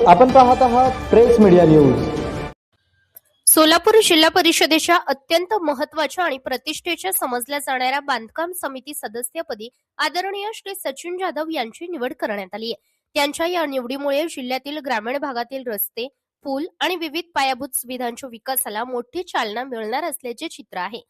आपण पाहत आहात प्रेस मीडिया न्यूज। सोलापूर जिल्हा परिषदेच्या अत्यंत महत्त्वाच्या आणि प्रतिष्ठेच्या समजल्या जाणाऱ्या बांधकाम समिती सदस्यपदी आदरणीय श्री सचिन जाधव यांची निवड करण्यात आली आहे। त्यांच्या या निवडीमुळे जिल्ह्यातील ग्रामीण भागातील रस्ते, पूल आणि विविध पायाभूत सुविधांच्या विकासाला मोठी चालना मिळणार असल्याचे चित्र आहे।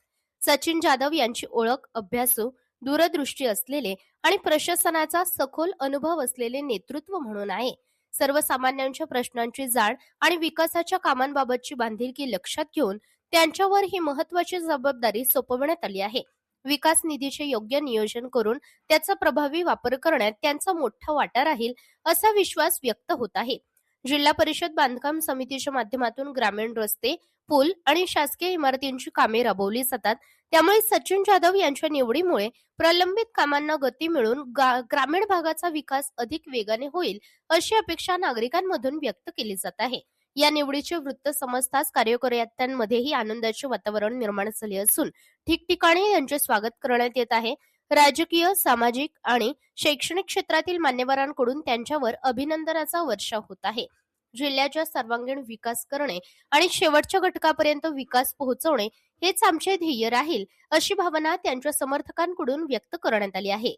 सचिन जाधव यांची ओळख अभ्यासू, दूरदृष्टी असलेले आणि प्रशासनाचा सखोल अनुभव असलेले नेतृत्व म्हणून आहे। सर्वसामान्यांच्या प्रश्नांची जाण आणि विकासाच्या कामांबाबतची बांधिलकी लक्षात घेऊन त्यांच्यावर ही महत्त्वाची जबाबदारी सोपवण्यात आली आहे। विकास निधीचे योग्य नियोजन करून त्याचा प्रभावी वापर करण्यात त्यांचा मोठा वाटा राहील असा विश्वास व्यक्त होत आहे। जिल्हा परिषद बांधकाम समितीच्या माध्यमातून ग्रामीण रस्ते, पूल आणि शासकीय इमारतींची कामे राबवली जातात। त्यामुळे सचिन जाधव यांच्या निवडीमुळे प्रलंबित कामांना गती मिळून ग्रामीण भागाचा विकास अधिक वेगाने होईल अशी अपेक्षा नागरिकांमधून व्यक्त केली जात आहे। या निवडीचे वृत्त समजताच कार्यकर्त्यांमध्येही आनंदाचे वातावरण निर्माण झाले असून ठिकठिकाणी त्यांचे स्वागत करण्यात येत आहे। राजकीय, सामाजिक आणि शैक्षणिक क्षेत्रातील मान्यवरांकडून त्यांच्यावर अभिनंदनाचा वर्षाव होत आहे। जिल्ह्याचा सर्वांगीण विकास करणे आणि शेवटच्या घटकापर्यंत विकास पोहोचवणे हेच आमचे ध्येय राहील अशी भावना त्यांच्या समर्थकांकडून व्यक्त करण्यात आली आहे।